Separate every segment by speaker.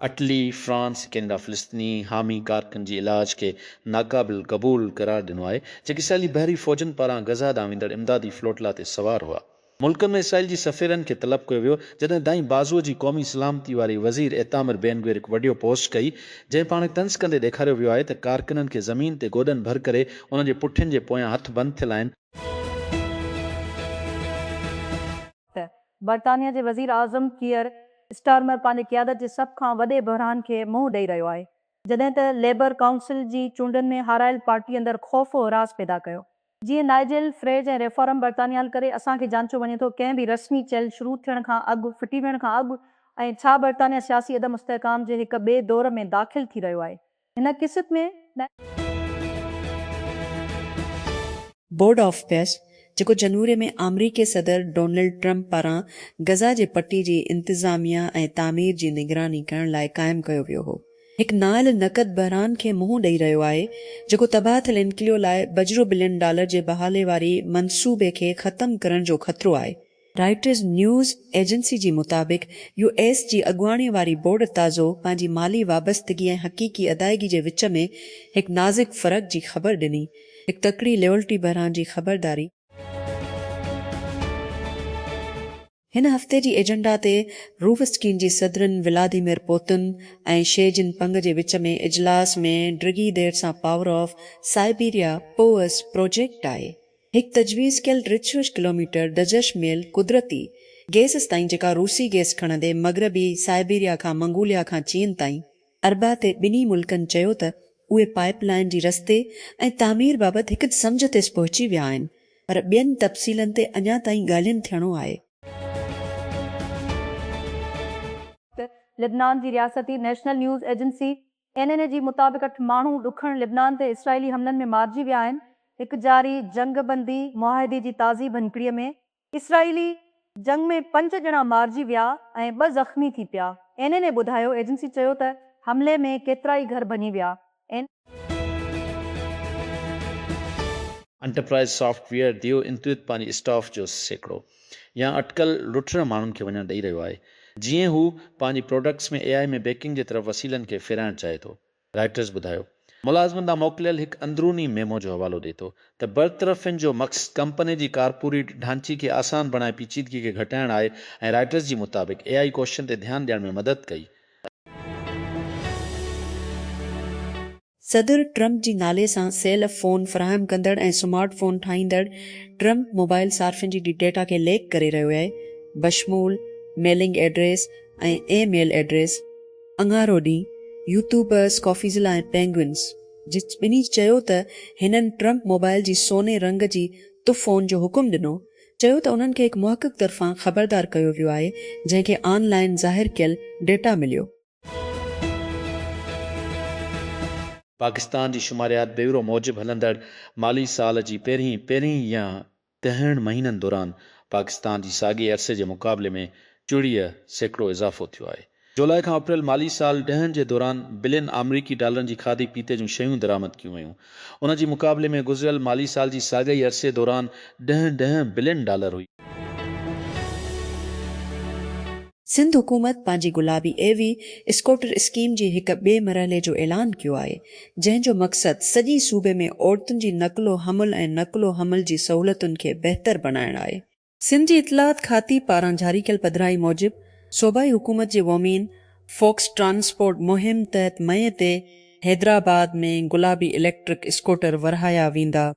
Speaker 1: अटली, France, Canada फ़िलिस्तीनी हामी कारकन जी इलाज खे नाक़ाबिल क़बूल करार ॾिनो आहे, जेके इसराइली बहरी फ़ौजनि पारां गज़ा ॾांहुं वेंदड़ इमदादी फ्लोटला ते सवार हुआ। मुल्क में इसराइल जी सफ़ीरनि खे तलब कयो वियो, जॾहिं दाईं बाज़ूअ जी क़ौमी सलामती वारी वज़ीर एतामिर बेन-गुविर हिकु वडियो पोस्ट कई, जंहिं पाण तंज़ कंदे ॾेखारियो वियो आहे त कारकुननि खे ज़मीन ते गोॾनि भर करे उन्हनि जे पुठियुनि जे पोयां हथ बंदि थियल आहिनि।
Speaker 2: बरतानिया जे वज़ीर आज़म कीयर स्टारमर पंहिंजी क़ियादत जे सभ खां वॾे बहरान खे मुंहुं ॾेई रहियो आहे, जॾहिं त लेबर काउंसिल जी चूंडनि में हारायल पार्टी अंदरि ख़ौफ़ राज़ पैदा कयो। जीअं नाइजेल फ्रेज ऐं रेफॉर्म बरतानिया करे असांखे जांचो वञे थो कंहिं बि रस्मी चयल शुरू थियण खां अॻु, फिटी वेहण खां अॻु, ऐं छा बरतानिया सियासी अदम इस्तेहकाम जे हिक ॿिए दौर में दाख़िल थी रहियो आहे। हिन क़िस्त में
Speaker 3: बोर्ड ऑफ पेस, जेको जनवरी में अमरीकी सदर डोनाल्ड ट्रंप पारां गज़ा जे पट्टी जी इंतिज़ामिया ऐं तामीर जी निगरानी करण लाइ क़ाइमु कयो वियो हो, हिकु नायल नक़द बहरान खे मुंहुं ॾेई रहियो आहे, जेको तबाह थियल इनकिलियो लाइ बजरो $1 बिलियन जे बहाले वारी मंसूबे खे ख़तमु करण जो ख़तरो आहे। राइटर्स न्यूज़ एजेंसी जी मुताबिक़ US जी अॻुवाणीअ वारी बोर्ड ताज़ो पंहिंजी माली वाबस्तगी ऐं हक़ीक़ी अदायगी जे विच में हिकु नाज़ुक फ़र्क़ जी ख़बर ॾिनी, हिकु तकड़ी लॉयल्टी बहरान जी ख़बरदारी। हिन हफ़्ते जी एजेंडा ते रूफस्कीन जी सदरन व्लादिमीर पुतिन ऐं शी जिनपिंग जे विच में इजलास में डिघी देर सां पावर ऑफ साइबेरिया पोअस प्रोजेक्ट आहे, हिकु तजवीज़ कयल 300 किलोमीटर दज़श मेल कुदरती गैस ताईं, जेका रूसी गैस खणंदे मग़रबी साइबेरिया खां मंगोलिया खां चीन ताईं अरबा ते ॿिन्ही मुल्कनि चयो त उहे पाइपलाइन जी रस्ते ऐं तामीर बाबति हिकु सम्झ ते पहुची विया आहिनि, पर ॿियनि तफ़सीलनि ते अञा ताईं ॻाल्हियुनि थियणो आहे।
Speaker 2: लिबनान जी रियासती नेशनल न्यूज़ एजेंसी NNA जी मुताबिक़ 8 माण्हू ॾुखण लिबनान ते इसराइली हमलनि में मारिजी विया आहिनि। हिकु जारी जंगबंदी मुआहिदे जी ताज़ी भनकड़ीअ में इसराइली जंग में 5 ॼणा मारिजी विया ऐं 2 ज़ख़्मी थी पिया। NNA ॿुधायो, एजेंसी चयो त हमले में केतिरा ई घर भञी विया।
Speaker 1: एंटरप्राइज सॉफ्टवेयर दियो इंतुत पंहिंजी स्टाफ जो सैकड़ो या अटकल लुटण माण्हुनि खे वञण ॾेई रहियो आहे, जीअं हू पंहिंजी प्रोडक्ट्स में AI में बैकिंग जे तरफ़ वसीलनि खे फिराइणु चाहे थो। राइटर्स ॿुधायो, मुलाज़िमनि ॾांहुं मोकिलियल हिकु अंदरूनी मेमो जो हवालो ॾिए थो त बरतरफ़िन जो मक़सदु कंपनी जी कारपोरेट ढांचे खे आसान बणाए पेचीदगी खे घटाइणु आहे, ऐं राइटर्स जी मुताबिक़ AI क्वेश्चन ते ध्यानु ॾियण में मदद कई।
Speaker 3: सदर ट्रंप जी नाले सां सेल फोन फराहम कंदड़ ऐं स्मार्ट फोन ठाहींदड़ ट्रंप मोबाइल सार्फिन जी डेटा खे लेक करे रहियो आहे, बशमूल मेलिंग एड्रेस ऐं E-मेल एड्रेस। अंगारो ॾींहुं यूट्यूबर्स कॉफीज़िला ऐं पेंगुइन्स ॿिन्ही चयो त हिननि ट्रंप मोबाइल जी सोने रंग जी तुफ़ोन जो हुकुम ॾिनो, चयो त उन्हनि खे हिकु मुहक़िक़ तरफ़ां ख़बरदार कयो वियो आहे, जंहिंखे ऑनलाइन ज़ाहिर कयल डेटा मिलियो।
Speaker 1: पाकिस्तान जी शुमारियात ब्यूरो मूजिबि हलंदड़ माली साल जी पहिरीं या 10 महीननि दौरान पाकिस्तान जी साॻिए अरसे जे मुक़ाबले में 40% इज़ाफ़ो थियो आहे। जुलाई खां अप्रैल माली साल 10 जे दौरान बिलियन अमरीकी डॉलरनि जी खाधी पीते जूं शयूं दरामद कयूं वयूं। उन जी मुक़ाबले में गुज़िरियल माली साल जी साॻिए अरसे दौरान 10 बिलियन डॉलर हुई।
Speaker 3: सिंध हुकूमत पंहिंजी गुलाबी एवी स्कूटर स्कीम जी हिकु ॿिए मरहले जो ऐलान कयो आहे, जंहिं जो मक़सदु सॼी सूबे में औरतुनि जी नक़लो हमल ऐं नक़लो हमल जी सहूलियतुनि खे बहितर बणाइणु आहे। सिंध जी इतलात खाती पारां जारी कयल पधिराई मूजिबि सूबाई हुकूमत जे वोमीन फोक्स ट्रांसपोर्ट मुहिम तहत मई ते हैदराबाद में गुलाबी इलेक्ट्रिक स्कूटर वरहाया वेंदा।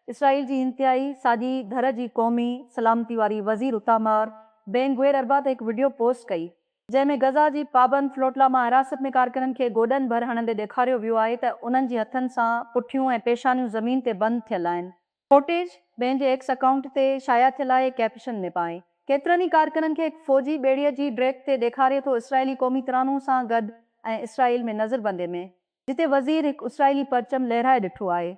Speaker 2: इसराइल जी इंतिहाई साॼी घर जी क़ौमी सलामती वारी वज़ीर उतामार बेन-गुविर अरबा ते हिकु वीडियो पोस्ट कई, जंहिंमें गज़ा जी पाबंद फ्लोटला मां हिरासत में कारकुननि खे गोॾनि भर हणंदे ॾेखारियो वियो आहे त उन्हनि जी हथनि सां पुठियूं ऐं पेशानियूं ज़मीन ते बंदि थियल आहिनि। फुटेज पंहिंजे एक्स अकाउंट ते शाया थियल आहे, कैप्शन में पाए केतिरनि ई कारकुननि खे हिकु फ़ौजी ॿेड़ीअ जी ड्रैग ते ॾेखारे थो, इसराइली क़ौमी तरानू सां गॾु ऐं इसराइल में नज़रबंदे में, जिते वज़ीर हिकु इसराइली परचम लहराए ॾिठो आहे।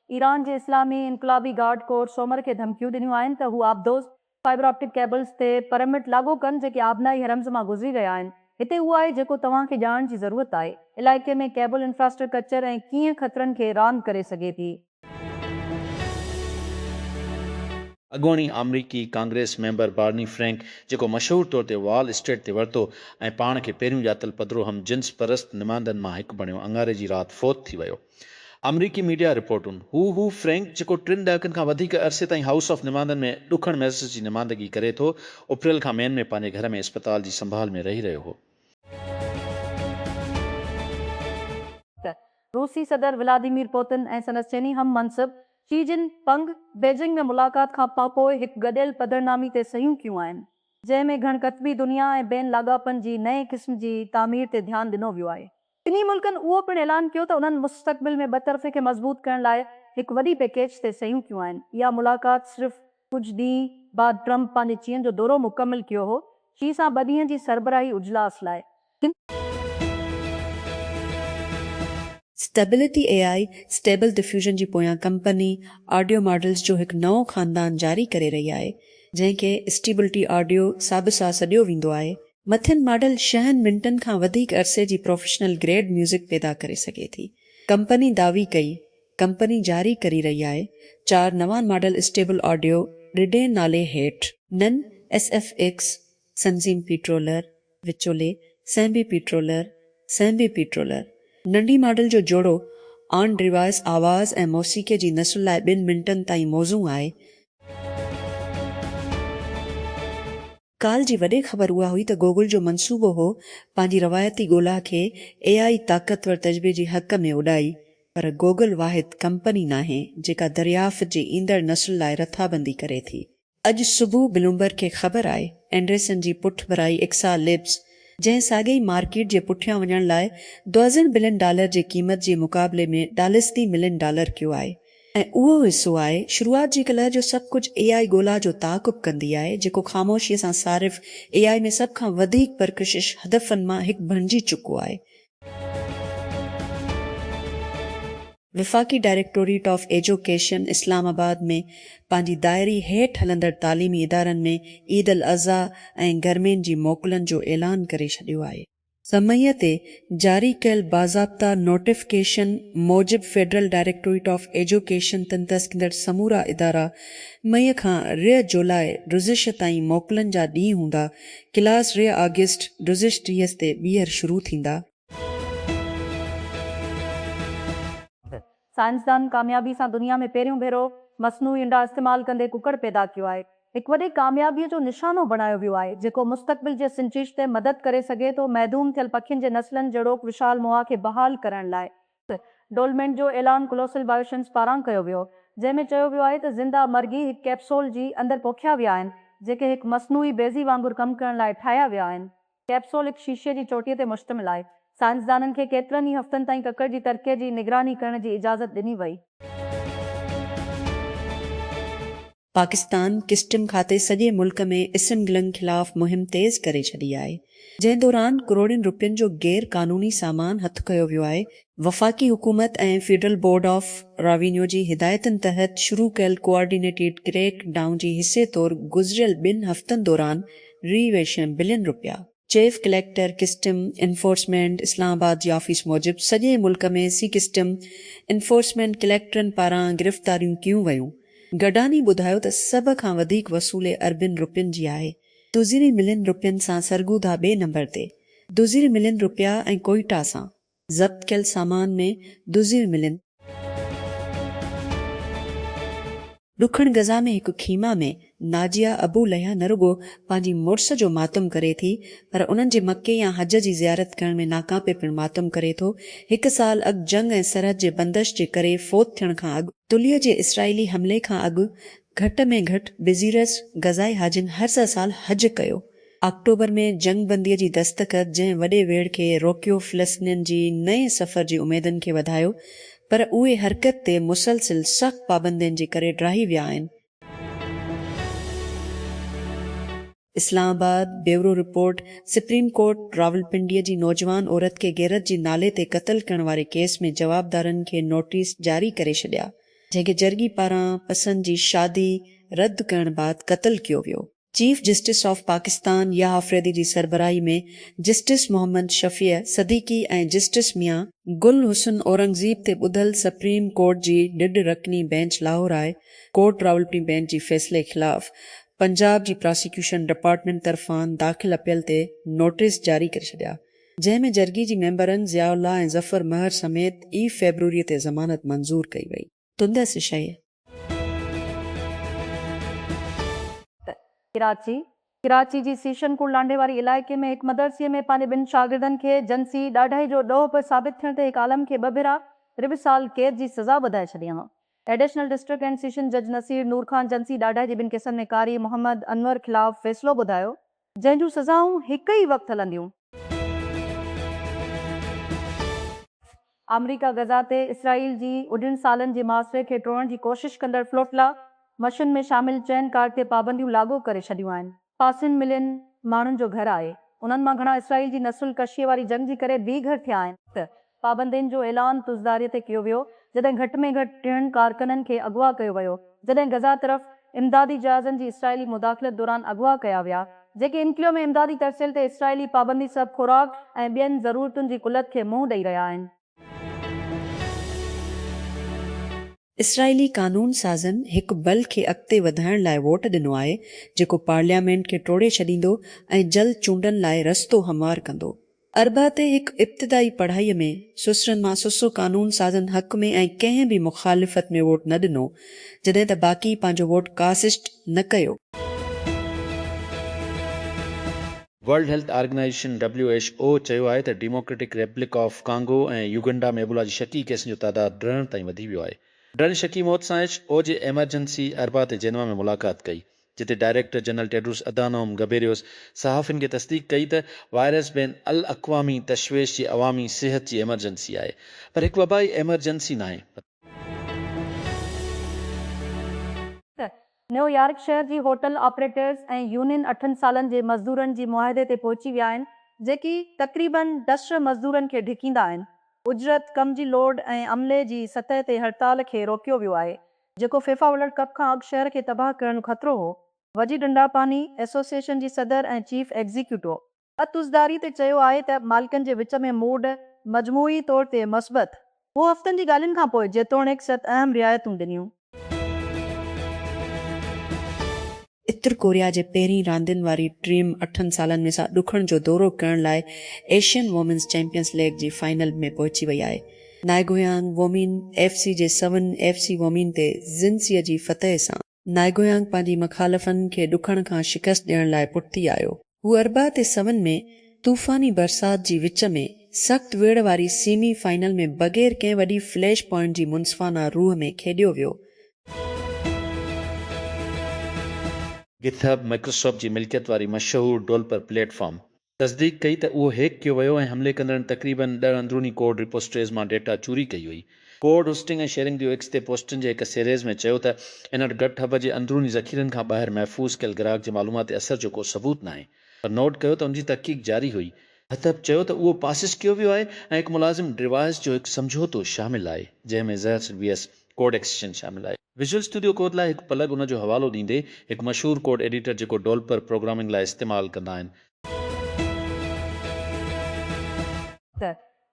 Speaker 2: ईरान जे इस्लामी इनकलाबी गार्ड कोर सोमर खे धमकियूं ॾिनियूं आहिनि त हू आबदोज़ फाइबर ऑप्टिक केबल्स ते परमिट लागू कनि, जेके आबनाई हरम्स मां गुज़री रहिया आहिनि। हिते उहो आहे जेको तव्हांखे ॼाणण जी ज़रूरत आहे, इलाइक़े में केबल इंफ्रास्ट्रक्चर ऐं कीअं ख़तरनि खे रांदि करे सघे थी।
Speaker 1: अॻूणी अमरीकी कांग्रेस मेंबर बार्नी फ्रैंक जेको मशहूरु तौर ते वॉल स्ट्रीट ते वरितो ऐं पाण खे पहिरियों ॼातल पधिरो हम जिन्स परस्त निमांदनि मां हिकु बणियो, अंगारे जी राति फ़ौत थी वियो। अमरीकी मीडिया रिपोर्टुनि हू फ्रैंक जेको 3 ॾहाकनि खां वधीक अरसे ताईं हाउस ऑफ निमांदनि में ॾुखण महसूस जी निमांदगी करे थो, अप्रैल खां मेन में पंहिंजे घर में अस्पताल जी संभाल में रही रहियो हो।
Speaker 2: रूसी सदर व्लादिमीर पुतिन ऐं संदसि चइनी हम मनसिब शी जिनपिंग बीजिंग में मुलाक़ात खां पोइ हिकु गॾियल पधरनामी ते सहियूं कयूं आहिनि, जंहिंमें घणकतबी दुनिया ऐं ॿियनि लाॻापनि जी नए क़िस्म जी तामीर ते ध्यानु ॾिनो वियो आहे। टिनी मुल्कनि उहो पिणु ऐलान कयो त उन्हनि मुस्तक़बिल में ॿतरफ़े खे मज़बूत करण लाइ हिकु वॾी पैकेज ते सहियूं कयूं आहिनि। इहा मुलाक़ात सिर्फ़ कुझु ॾींहं बाद ट्रंप पंहिंजे चीन जो दौरो मुकमिल कयो हो, शी सां 2 ॾींहं जी सरबराही उजलास लाइ।
Speaker 3: स्टेबिलिटी AI स्टेबल डिफ्यूजन जी पोयां कंपनी ऑडियो मॉडल्स जो हिकु नओं ख़ानदान जारी करे रही आहे, जंहिंखे स्टेबिलिटी ऑडियो साब सां सॾियो वेंदो आहे। मथियनि मॉडल 6 मिंटनि खां वधीक अरसे जी प्रोफेशनल ग्रेड म्यूज़िक पैदा करे सघे थी। कंपनी दावी कई कंपनी जारी करे रही आहे 4 नवां मॉडल स्टेबल ऑडियो रिडे नाले हेठि नन SFX संजीम पीट्रोलर विचोले सैम्बी पीट्रोलर नंढी मॉडल जो जोड़ो ऑन डिवाइस आवाज़ ऐं मौसीक़े जी नस्ल लाइ 2 मिंटनि ताईं मौज़ू आहे। काल जी वॾे ख़बर उहा हुई त गूगल जो मंसूबो हो पंहिंजी रवायती ॻोल्हा खे AI ताक़तवर तजबे जी हक़ में उॾाई, पर गूगल वाहिद कंपनी नाहे जेका दरियाफ़्त जी ईंदड़ नस्ल लाइ रथाबंदी करे थी। अॼु सुबुह ब्लूमबर्ग खे ख़बर आहे एंडरसन जी पुठ भराई एक्सा लिब्स, जंहिं साॻई मार्केट जे पुठियां वञण लाइ $1 बिलियन जी क़ीमत जे मुक़ाबले में $30 मिलियन कयो आहे, ऐं उहो हिसो आहे शुरूआत जी कल्ह जो सभु कुझु AI ॻोल्हा जो ताक़ुब कंदी आहे, जेको ख़ामोशीअ सां सारिफ़ AI में सभ खां वधीक परकशिश हदफ़नि मां हिकु बणिजी चुको आहे। विफ़ाक़ी डायरेक्टोरेट ऑफ एजुकेशन इस्लामाबाद में पंहिंजी दायरी हेठि हलंदड़ तालीमी इदारनि में ईद अल अज़हा ऐं गर्मियुनि जी मोकलुनि जो ऐलान करे छॾियो आहे। समय ते जारी कयल बाज़ाब्ता नोटिफिकेशन मूजिब फेडरल डायरेक्टोरेट ऑफ एजुकेशन तंतस्किंदड़ समूरा इदारा मई खां 2 जुलाई गुज़िश ताईं मोकलुनि जा ॾींहं हूंदा, क्लास 2 ऑगस्ट गुज़िश 30 ते ॿीहर शुरू थींदा।
Speaker 2: साइंसदान कामयाबी सां दुनिया में पहिरियों भेरो मसनूई अंडा इस्तेमालु कंदे कुकड़ पैदा कयो आहे। हिकु वॾी कामयाबीअ जो निशानो बणायो वियो आहे, जेको मुस्तक़बिल जे सिंचिश ते मदद करे सघे थो महदूम थियल पखियुनि जे नस्लनि जहिड़ोक विशाल मुआ खे बहाल करण लाइ। डोलमेंट जो ऐलान कोलोसल बायोशंस पारां कयो वियो, जंहिंमें चयो वियो आहे त ज़िंदा मर्गी हिकु कैप्सूल जी अंदरि पोखिया विया आहिनि, जेके हिकु मसनूई बेज़ी वांगुरु कमु करण लाइ ठाहिया विया आहिनि। कैप्सूल हिकु शीशे जी चोटीअ ते मुश्तमिल आहे। साइंसदाननि खे केतिरनि ई हफ़्तनि ताईं ककड़ जी तरक़ीअ जी निगरानी करण जी इजाज़त ॾिनी वई।
Speaker 3: पाकिस्तान किस्टम खाते सॼे मुल्क में इस्म गिलनि ख़िलाफ़ मुहिम तेज़ करे छॾी आहे, जंहिं दौरान करोड़नि रुपयनि जो गैर क़ानूनी सामान हथु कयो वियो आहे। वफ़ाक़ी हुकूमत ऐं फेडरल बोर्ड ऑफ रेवेन्यू जी हिदायतुनि तहत शुरू कयल कोऑर्डिनेटेड क्रैक डाउन जी हिसे तौरु गुज़िरियल 2 हफ़्तनि दौरान $20 billion chief collector customs enforcement Islamabad जी ऑफिस मूजिबि सॼे मुल्क में सी किस्टम इन्फोर्समेंट कलेक्टरनि पारां गिरफ़्तारियूं कयूं वयूं। गडानी ॿुधायो त सभ खां वधीक वसूले अरबनि रुपयनि जी आहे। $2 मिलियन सां सरगूदा 2 नंबर ते, $2 मिलियन ऐं कोइटा सां ज़ब्त कयल सामान में $2 मिलियन। ॾुखण गज़ा में हिकु खीमा में नाजिया अबू लया न रुगो पंहिंजी मुड़ुस जो मातम करे थी, पर उन्हनि जे मके या हज जी ज़ियारत करण में नाकापे पिणु मातम करे थो। 1 साल अॻु जंग ऐं सरहद जे बंदिश जे करे फ़ौत थियण खां अॻु तुलीअ जे इसराइली हमले खां अॻु घटि में घटि बिज़ीरस गज़ाई हाजिन हर साल हज कयो। अक्टूबर में जंग बंदीअ जी दस्तख़त जंहिं वॾे वेड़ खे रोकियो, फ़िलिस्तीनियुनि जी नए सफ़र जी उमेदुनि खे वधायो, पर उहे हरकत ते मुसलसिल सख़्त पाबंदियुनि जे करे ड्राही विया आहिनि। Islamabad bureau report supreme court रावलपिंडीअ जी नौजवान औरत खे गैरत जी नाले ते क़त्ल करण वारे केस में जवाबदारनि खे नोटिस जारी करे छॾिया, जंहिंखे जर्गी पारां पसंदि जी शादी रद्द करण बाद क़त्ल कयो वियो। चीफ जस्टिस ऑफ पाकिस्तान या आफरीदी जी सरबराही में जस्टिस मोहम्मद शफीअ सदीकी ऐं जस्टिस मियां गुल हुसन औरंगज़ेब ते ॿुधल सुप्रीम कोर्ट जी ॾिड रकनी बेंच लाहौर आहे कोर्ट रावलपिंडी बेंच जी फ़ैसिले ख़िलाफ़ पंजाब जी प्रोसिक्यूशन डिपार्टमेंट तरफ़ां दाख़िल अपील ते नोटिस जारी करे छॾिया जंहिं में जरगी जी मेंबरनि ज़ियाउल्लाह ऐं ज़फ़र महर समेत ई फ़ेबरवरी ते ज़मानत मंज़ूर कई वई तुंदस शइ
Speaker 2: कराची जी सीशनपुर लांडे वारी इलाइक़े में हिकु मदरसीअ में पंहिंजे ॿिनि शागिर्दनि खे जिनसी ॾाढाई जो ॾोह पियो साबित थियण ते हिकु आलम खे 2 भेरा 23 साल क़ैद जी सज़ा ॿुधाए छॾियईं। एडिशनल डिस्ट्रिक्ट एंड सेशन जज नसीर नूर ख़ान जिनसी ॾाढाई जे ॿिनि केसनि में कारी मोहम्मद अनवर ख़िलाफ़ फ़ैसिलो ॿुधायो जंहिं जूं सज़ाऊं हिकु ई वक़्तु हलंदियूं। अमरीका गज़ा ते इसराइल जी उॾिन सालनि जे मुआसिरे खे टोड़ण जी कोशिश कंदड़ फ्लोटला मशन में शामिल चइनि कार ते पाबंदियूं लागू करे छॾियूं आहिनि। पासिन मिलियन माण्हुनि जो घर आहे उन्हनि मां घणा इसराइल जी नसुल कशीअ वारी जंग जी करे बेघर थिया आहिनि त पाबंदियुनि जो ऐलान तुज़दारीअ ते कयो वियो जॾहिं घटि में घटि 3 कारकुननि खे अगवा कयो वियो जॾहिं गज़ा तरफ़ इमदादी जहाज़नि जी इसराइली मुदाख़लत दौरान अगवा कया विया जेके इनक्लियो में इमदादी तरसेल ते इसराइली पाबंदी सभु खुराक ऐं ॿियनि ज़रूरतुनि जी कुलत खे मुंहुं ॾेई रहिया आहिनि।
Speaker 3: इसराइली कानून साज़नि हिकु बल खे अॻिते वधाइण लाइ वोट ॾिनो आहे जेको पार्लियामेंट खे टोड़े छॾींदो ऐं जल्द चूंडनि लाइ रस्तो हमवार कंदो। अरबा ते हिकु इब्तिदाई पढ़ाईअ में सुसरनि मां सुसो कानून साज़नि हक़ में ऐं कंहिं बि मुख़ालिफ़त में वोट न ॾिनो जॾहिं त बाक़ी पंहिंजो वोट कासिस्ट न कयो।
Speaker 1: वर्ल्ड हेल्थ ऑर्गेनाइजेशन WHO चयो आहे त डेमोक्रेटिक रिपब्लिक ऑफ कांगो ऐं युगंडा में एबोला जी शकी केसनि जो तादादु ॾहण ताईं वधी वियो आहे। ड्रन शकी मौत सां जे एमरजेंसी अरबा ते जेनवा में मुलाक़ात कई जिते डायरेक्टर जनरल टेड्रोस अदानोम गबेरियोस सहाफ़िन खे तस्दीक कई त वायरस बैन अल अक़वामी तशवीश जी अवामी सिहत जी एमरजेंसी आहे पर हिकु वबाई एमरजेंसी न आहे।
Speaker 2: न्यूयॉर्क शहर जी होटल ऑपरेटर्स ऐं यूनियन 8 सालनि जे मज़दूरनि जी मुआहदे ते पहुची विया आहिनि जेकी तक़रीबन 10 मज़दूरनि खे ढिकींदा आहिनि। उजरत कम जी लोड ऐं अमले जी सतह ते हड़ताल खे रोकियो वियो आहे जेको फीफा वर्ल्ड कप खां अॻु शहर खे तबाह करण ख़तरो हो। वजी डंडापानी एसोसिएशन जी सदर ऐं चीफ एग्ज़ीक्यूटिव अतुज़दारी ते चयो आहे त मालिकनि जे विच में मूड मजमूई तौर ते मस्बत वो हफ़्तनि जी ॻाल्हियुनि खां पोइ जेतोणीकि 7 अहम रिआयतूं ॾिनियूं।
Speaker 3: उत्तर कोरिया जे पहिरीं रांदियुनि वारी टीम 8 सालनि में सां ॾुकण जो दौरो करण लाइ एशियन वोमेन्स चैंपियंस लीग जी फाइनल में पहुची वई आहे। नायगोयांग वोमिन FC जे 7 FC वोमिन ते जिनसीअ जी फतह सां नायगोयांग पंहिंजी मुखालिफ़नि खे ॾुकण खां शिकस्त ॾियण लाइ पुठिती आयो। हू अरबा ते 7 में तूफ़ानी बरसात जी विच में सख़्त वेड़ वारी सेमी फाइनल में बग़ैर कंहिं वॾी फ्लैश पॉइंट जी मुनसिफ़ाना रूह में खेॾियो वियो।
Speaker 1: गिथहब माइक्रोसॉफ्ट जी मिल्कियत वारी मशहूर डेवलपर प्लेटफॉर्म तस्दीक कई त उहो हैक कयो वियो ऐं हमले कंदड़नि तक़रीबन 10 अंदरूनी कोड रिपोस्ट्रीज़ मां डेटा चोरी कई हुई। कोड होस्टिंग ऐं शेयरिंग जो एक्स ते पोस्टनि जे हिकु सीरीज़ में चयो त इन GitHub जे अंदरूनी ज़ख़ीरनि खां ॿाहिरि महफ़ूज़ कयल ग्राहक जे मालूमात असर जो को सबूत न आहे पर नोट कयो त उन जी तहक़ीक़ जारी हुई। GitHub चयो त उहो पासिस कयो वियो आहे ऐं हिकु मुलाज़िम डिवाइस जो हिकु समझौतो शामिल आहे जंहिं में ज़हर VS कोड एक्सचेंज शामिल आहे। विजुअल स्टूडियो कोड लाइ हिकु पलग उन जो हवालो ॾींदे हिकु मशहूर कोड एडिटर जेको डेवलपर प्रोग्रामिंग लाइ इस्तेमालु कंदा आहिनि।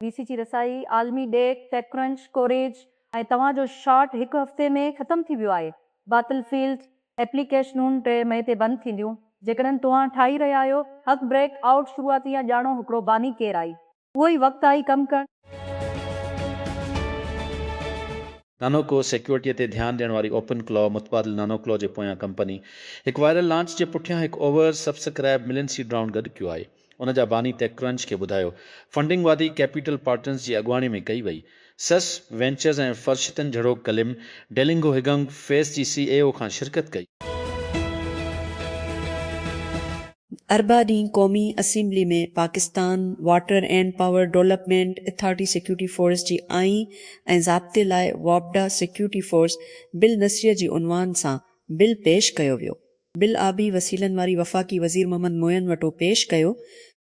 Speaker 2: VC जी रसाई आलमी डेक टेकक्रंच कोरेज ऐं तव्हांजो शॉट हिकु हफ़्ते में ख़तमु थी वियो आहे। बाटलफील्ड एप्लीकेशनुनि 3 मई ते बंदि थींदियूं जेकॾहिं तव्हां ठाही रहिया आहियो। हक़ ब्रेक आउट शुरूआती या ॼाणो हिकिड़ो बानी केरु आई उहो ई वक़्तु आई कमु करणु।
Speaker 1: नानोको सिक्योरिटीअ ते ध्यानु ॾियण वारी ओपन क्लॉ मुतबादिल नानोक्लॉ जे पोयां कंपनी हिकु वायरल लॉन्च जे पुठियां हिकु over subscribe million seed round गॾु कयो आहे। उन जा बानी टेकक्रंच खे ॿुधायो फंडिंग वादी कैपिटल पार्टनर्स जी अॻुवाणी में कई वई। सस वेंचर्स ऐं फर्शतन जहिड़ो कलिम डेलिंगो हिगंग फेस जी CEO खां शिरकत कई।
Speaker 3: अरबा ॾींहुं क़ौमी असेंबली में Pakistan water and power development authority security force जी आईं ऐं ज़ाब्ते लाइ वापडा सिक्योरिटी फोर्स बिल नसीर जी उनवान सां बिल पेश कयो वियो। बिल आबी वसीलनि वारी वफ़ाक़ी वज़ीर मोहम्मद मोइन वटो पेश कयो